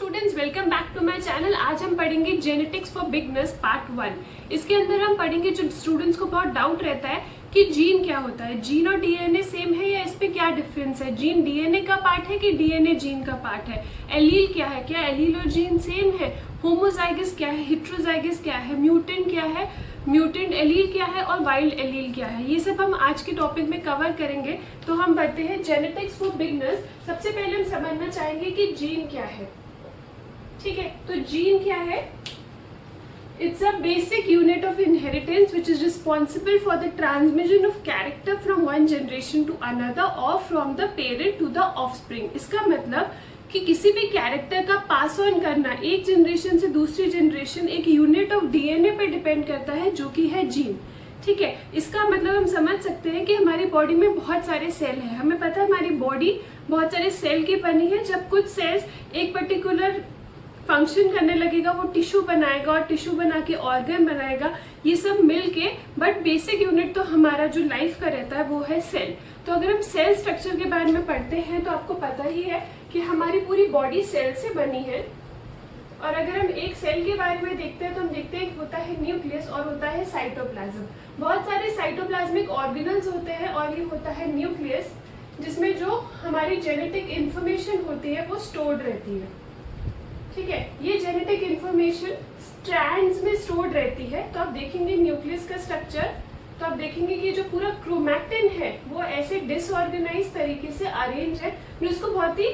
Students, welcome back to my channel. आज हम पढ़ेंगे जेनेटिक्स फॉर बिगनर्स पार्ट 1। इसके अंदर हम पढ़ेंगे, जो स्टूडेंट्स को बहुत डाउट रहता है कि जीन क्या होता है, जीन और डीएनए सेम है या इस पे क्या डिफरेंस है, जीन डीएनए का पार्ट है कि डीएनए जीन का पार्ट है, एलील क्या है, क्या एलील और जीन सेम है, होमोजाइगस क्या है, हेट्रोजाइगस क्या है, म्यूटेंट क्या है, म्यूटेंट एलील क्या है और वाइल्ड एलील क्या है, ये सब हम आज के टॉपिक में कवर करेंगे। तो हम बढ़ते हैं जेनेटिक्स फॉर बिगनर्स। सबसे पहले हम समझना चाहेंगे कि जीन क्या है। ठीक है, तो जीन क्या है? It's a basic unit of inheritance which is responsible for the transmission of character from one generation to another or from the parent to the offspring। इसका मतलब कि किसी भी कैरेक्टर का पास ऑन करना एक जनरेशन से दूसरी जनरेशन एक यूनिट ऑफ डीएनए पे डिपेंड करता है, जो कि है जीन। ठीक है, इसका मतलब हम समझ सकते हैं कि हमारी बॉडी में बहुत सारे सेल हैं। हमें पता है हमारी बॉडी बहुत सारे सेल की बनी है। जब कुछ सेल्स एक पर्टिकुलर फंक्शन करने लगेगा, वो टिश्यू बनाएगा और टिश्यू बना के ऑर्गन बनाएगा, ये सब मिलके, बट बेसिक यूनिट तो हमारा जो लाइफ का रहता है वो है सेल। तो अगर हम सेल स्ट्रक्चर के बारे में पढ़ते हैं तो आपको पता ही है कि हमारी पूरी बॉडी सेल से बनी है। और अगर हम एक सेल के बारे में देखते हैं तो हम देखते हैं होता है न्यूक्लियस और होता है साइटोप्लाज्म। बहुत सारे साइटोप्लाज्मिक ऑर्गेनल्स होते हैं और ये होता है न्यूक्लियस, जिसमें जो हमारी जेनेटिक इंफॉर्मेशन होती है वो स्टोर्ड रहती है। ठीक है, ये जेनेटिक इंफॉर्मेशन स्ट्रैंड्स में स्टोर्ड रहती है। तो आप देखेंगे न्यूक्लियस का स्ट्रक्चर, तो आप देखेंगे कि जो पूरा क्रोमैटिन है वो ऐसे डिसऑर्गेनाइज तरीके से अरेंज है, जो उसको बहुत ही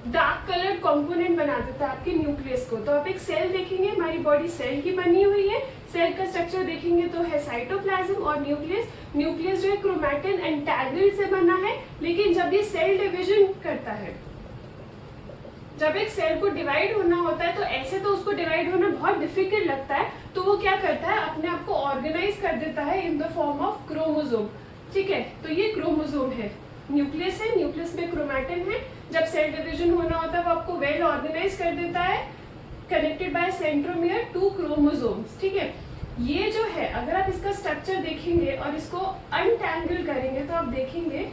डार्क कलर्ड कंपोनेंट बना देता है आपके न्यूक्लियस को। तो आप एक सेल देखेंगे, हमारी बॉडी सेल की बनी हुई है। सेल का स्ट्रक्चर देखेंगे तो है साइटोप्लाज्म और न्यूक्लियस। न्यूक्लियस जो है क्रोमैटिन एंटैगल से बना है। लेकिन जब ये सेल डिविजन करता है, जब एक सेल को डिवाइड होना होता है, तो ऐसे तो उसको डिवाइड होना बहुत डिफिकल्ट लगता है, तो वो क्या करता है, अपने आप को ऑर्गेनाइज कर देता है in the form of chromosome. ठीक है, तो ये क्रोमोसोम है, न्यूक्लियस है, न्यूक्लियस में क्रोमैटिन है। जब सेल डिवीजन होना होता है वो आपको वेल ऑर्गेनाइज कर देता है, connected by centromere to chromosomes. ठीक है, ये जो है, अगर आप इसका स्ट्रक्चर देखेंगे और इसको अनटैंगल करेंगे तो आप देखेंगे,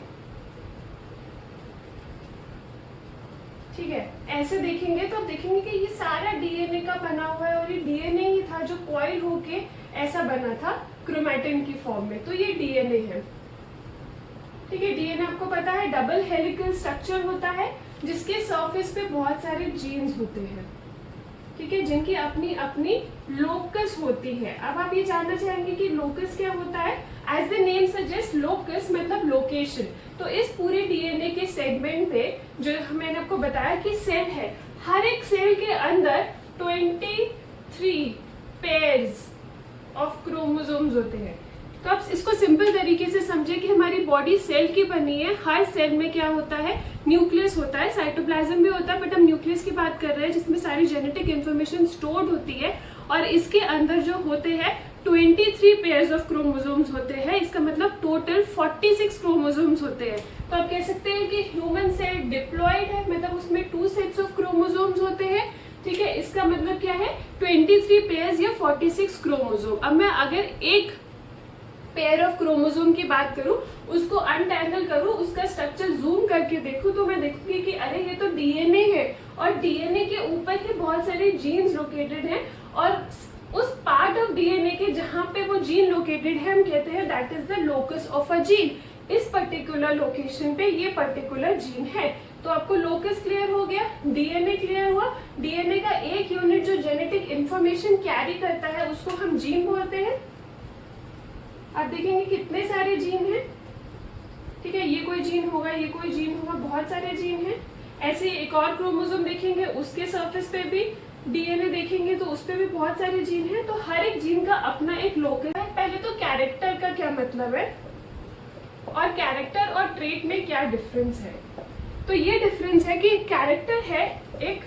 ठीक है, ऐसे देखेंगे तो आप देखेंगे कि ये सारा डीएनए का बना हुआ है और ये डीएनए ही था जो कॉइल होके ऐसा बना था क्रोमैटिन की फॉर्म में। तो ये डीएनए है। ठीक है, डीएनए आपको पता है डबल हेलिकल स्ट्रक्चर होता है, जिसके सरफेस पे बहुत सारे जीन्स होते हैं। ठीक है, जिनकी अपनी अपनी लोकस होती है। अब आप ये जानना चाहेंगे कि लोकस क्या होता है। As the name suggest, locus मतलब लोकेशन। तो इस पूरे डीएनए के सेगमेंट पे, जो मैंने आपको बताया कि सेल है, हर एक सेल के अंदर 23 पेयर्स ऑफ क्रोमोसोम्स होते हैं। तो आप इसको सिंपल तरीके से समझे कि हमारी बॉडी सेल की बनी है। हर सेल में क्या होता है, न्यूक्लियस होता है, साइटोप्लाज्म भी होता है, बट हम न्यूक्लियस की बात कर रहे हैं, जिसमें सारी जेनेटिक इंफॉर्मेशन स्टोर्ड होती है। और इसके अंदर जो होते हैं 23 पेयर्स ऑफ क्रोमोसोम्स होते हैं। इसका मतलब टोटल 46 क्रोमोसोम्स होते हैं। तो आप कह सकते हैं कि ह्यूमन सेल डिप्लॉयड है, मतलब उसमें 2 सेट्स ऑफ क्रोमोसोम्स होते हैं। ठीक है, इसका मतलब क्या है, 23 पेयर्स या 46 क्रोमोसोम। अब मैं अगर एक पेयर ऑफ क्रोमोसोम की बात करूं, उसको अनटैंगल करूं, उसका स्ट्रक्चर जूम करके देखूं, तो मैं देखूंगी कि अरे ये तो डीएनए है और डीएनए के ऊपर ही बहुत सारे जीन्स लोकेटेड हैं। और उस पार्ट ऑफ डीएनए के जहां पे वो जीन लोकेटेड है, हम कहते हैं that is the locus of a gene. इस पर्टिकुलर लोकेशन पे ये पर्टिकुलर जीन है। तो आपको लोकस क्लियर हो गया, डीएनए क्लियर हुआ। डीएनए का एक यूनिट जो जेनेटिक इंफॉर्मेशन कैरी करता है उसको हम जीन बोलते हैं। आप देखेंगे कितने सारे जीन हैं। ठीक है, ये कोई जीन होगा, ये कोई जीन होगा, बहुत सारे जीन हैं। ऐसे एक और क्रोमोसोम देखेंगे, उसके सरफेस पे भी डीएनए देखेंगे तो उस पे भी बहुत सारे जीन हैं। तो हर एक जीन का अपना एक लोकस है। पहले तो कैरेक्टर का क्या मतलब है और कैरेक्टर और ट्रेट में क्या डिफरेंस है। तो ये डिफरेंस है कि कैरेक्टर है एक,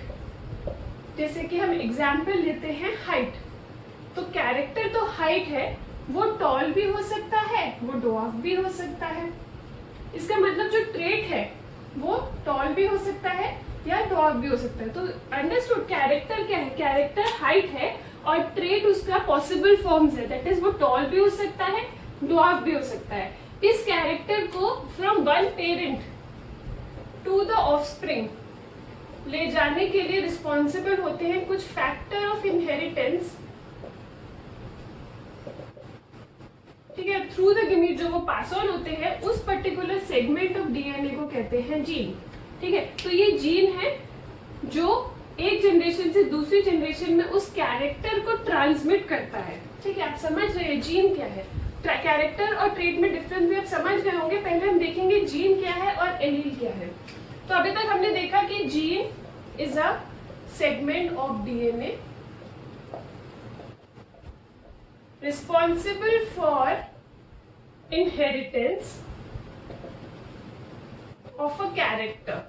जैसे कि हम एग्जाम्पल लेते हैं हाइट। तो कैरेक्टर तो हाइट है, वो टॉल भी हो सकता है, वो ड्वार्फ भी हो सकता है। इसका मतलब जो ट्रेट है वो टॉल भी हो सकता है या ड्वार्फ भी हो सकता है। तो अंडरस्टूड, कैरेक्टर क्या है, कैरेक्टर हाइट है और ट्रेट उसका पॉसिबल फॉर्म्स है, दैट इज वो टॉल भी हो सकता है, ड्वार्फ भी हो सकता है। इस कैरेक्टर को from one parent to the offspring ले जाने के लिए रिस्पॉन्सिबल होते हैं कुछ फैक्टर ऑफ इनहेरिटेंस, ठीक है, थ्रू द गमीट जो वो पास ऑन होते हैं, उस पर्टिकुलर सेगमेंट ऑफ डीएनए को कहते हैं जीन। ठीक है, तो ये जीन है जो एक जनरेशन से दूसरी जनरेशन में उस कैरेक्टर को ट्रांसमिट करता है। ठीक है, आप समझ रहे हैं जीन क्या है, कैरेक्टर और ट्रेट में डिफरेंस भी आप समझ गए होंगे। पहले हम देखेंगे जीन क्या है और एलील क्या है। तो अभी तक हमने देखा कि gene is a segment of DNA responsible for inheritance of a character.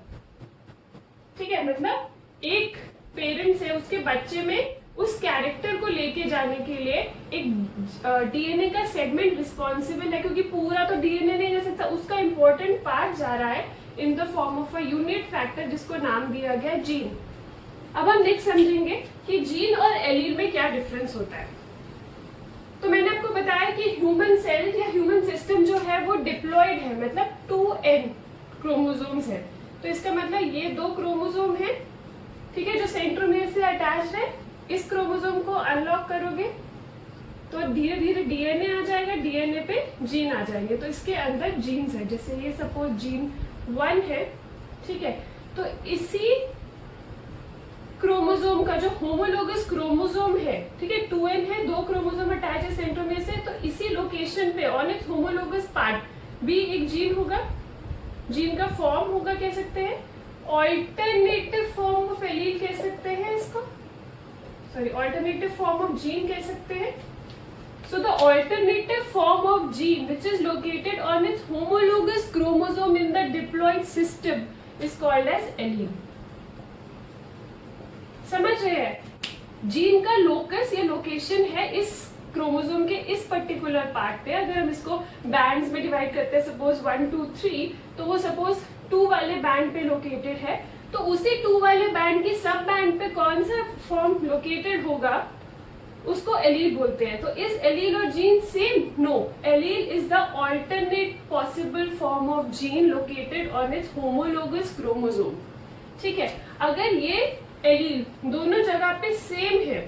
ठीक है, मतलब एक पेरेंट से उसके बच्चे में उस कैरेक्टर को लेके जाने के लिए एक डीएनए का सेगमेंट रिस्पॉन्सिबल है, क्योंकि पूरा तो डीएनए नहीं जा सकता, उसका इंपॉर्टेंट पार्ट जा रहा है in the form of a unit factor जिसको नाम दिया गया जीन। अब हम नेक्स्ट समझेंगे कि जीन और एलील में क्या डिफरेंस होता है। तो मैंने आपको बताया कि ह्यूमन सेल या ह्यूमन सिस्टम जो है वो डिप्लॉयड है, मतलब 2n क्रोमोसोम्स है। तो इसका मतलब ये 2 क्रोमोसोम है, ठीक है, जो सेंट्रोमियर से अटैच्ड है। इस क्रोमोसोम को अनलॉक करोगे तो धीरे धीरे डीएनए आ जाएगा, डीएनए पे जीन आ जाएंगे, तो इसके अंदर जीन्स है। जैसे ये सपोज जीन 1 है, ठीक है, तो इसी क्रोमोसोम का जो होमोलोगस क्रोमोसोम है, ठीक है, 2n है, 2 क्रोमोसोम अटैच है सेंट्रोमियर से, तो इसी लोकेशन पे ऑन इट्स होमोलोगस पार्ट भी एक जीन होगा। जीन का फॉर्म होगा, कह सकते हैं ऑल्टरनेटिव फॉर्म ऑफ एलील कह सकते हैं इसको, sorry alternative form of gene कह सकते हैं। So the alternative form of gene which is located on its homologous chromosome in the diploid system is called as allele. समझ रहे हैं, जीन का लोकस या लोकेशन है इस क्रोमोसोम के इस पर्टिकुलर पार्ट पे। अगर हम इसको बैंड्स में डिवाइड करते हैं, सपोज 1 2 3, तो वो सपोज 2 वाले बैंड पे लोकेटेड है, तो उसी 2 वाले बैंड की सब बैंड पे कौन सा फॉर्म लोकेटेड होगा उसको एलील बोलते हैं। तो इज एलील और gene same? No, allele is the alternate possible form of gene located on its homologous chromosome. ठीक है, अगर ये एलील दोनों जगह पे सेम है,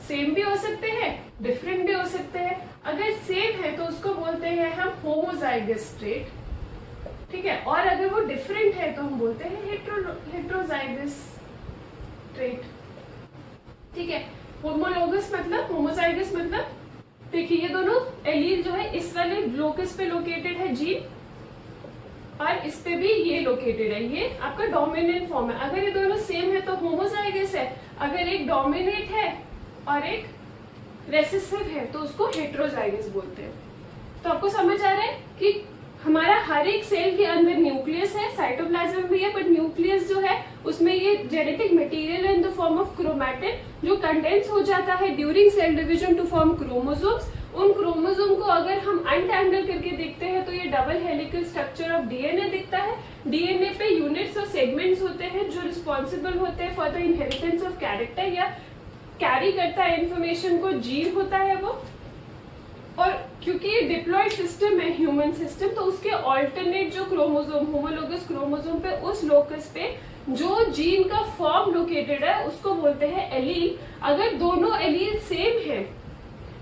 सेम भी हो सकते हैं, डिफरेंट भी हो सकते हैं। अगर सेम है तो उसको बोलते हैं हम होमोजाइगस ट्रेट, ठीक है, और अगर वो डिफरेंट है तो हम बोलते हैं हेट्रोजाइगस ट्रेट। ठीक है, होमोलोगस मतलब, होमोजाइगस मतलब, देखिए ये दोनों एलील जो है इस वाले लोकस पे लोकेटेड है जीन, और इस पे भी ये लोकेटेड है, ये आपका डोमिनेंट फॉर्म है। अगर ये दोनों सेम है तो होमोजाइगस है, अगर एक डोमिनेट है और एक रेसेसिव है तो उसको हेट्रोजाइगस बोलते हैं। तो आपको समझ आ रहा है कि हमारा हर एक सेल के अंदर न्यूक्लियस है, साइटोप्लाज्म भी है, बट न्यूक्लियस जो है उसमें ये जेनेटिक मटेरियल है in the form of chromatin जो कंडेंस हो जाता है during cell division to form chromosomes. उन क्रोमोसोम को अगर हम अनटैंगल करके देखते हैं तो ये double helical structure of DNA दिखता है। डीएनए पे यूनिट्स और सेगमेंट्स होते हैं जो रिस्पॉन्सिबल होते हैं for the inheritance of character, या कैरी करता है इंफॉर्मेशन को, जीन होता है वो। और क्योंकि ये डिप्लॉयड सिस्टम है ह्यूमन सिस्टम, तो उसके ऑल्टरनेट जो क्रोमोसोम, होमोलोगस क्रोमोसोम पे उस लोकस पे जो जीन का फॉर्म लोकेटेड है उसको बोलते हैं एलील। अगर दोनों एलील सेम है,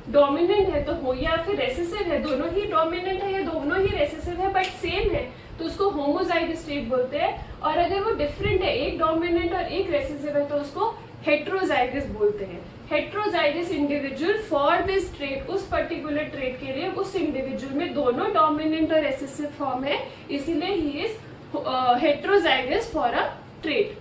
डोमिनेंट है तो हो, या फिर रेसेसिव है, दोनों ही डोमिनेंट है या दोनों ही रेसेसिव है बट सेम है, तो उसको होमोजाइगस ट्रेट बोलते हैं। और अगर वो डिफरेंट है, एक डोमिनेंट और एक रेसेसिव है, तो उसको हेट्रोजाइगस बोलते हैं। Heterozygous individual for this trait, उस पर्टिकुलर ट्रेट के लिए उस इंडिविजुअल में दोनों डोमिनेंट और रेसेसिव फॉर्म है, इसीलिए he is heterozygous for a trait.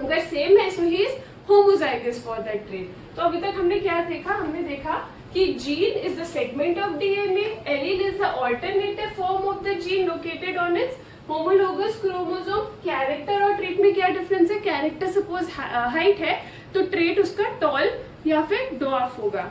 अगर सेम है so he is homozygous for that trait. तो अभी तक हमने क्या देखा? हमने देखा कि gene is the segment of DNA, allele is the alternative form of the gene located on its homologous chromosome. Character और ट्रेट में क्या डिफरेंस है? कैरेक्टर सपोज हाइट है तो ट्रेट उसका टॉल या फिर ड्वार्फ होगा।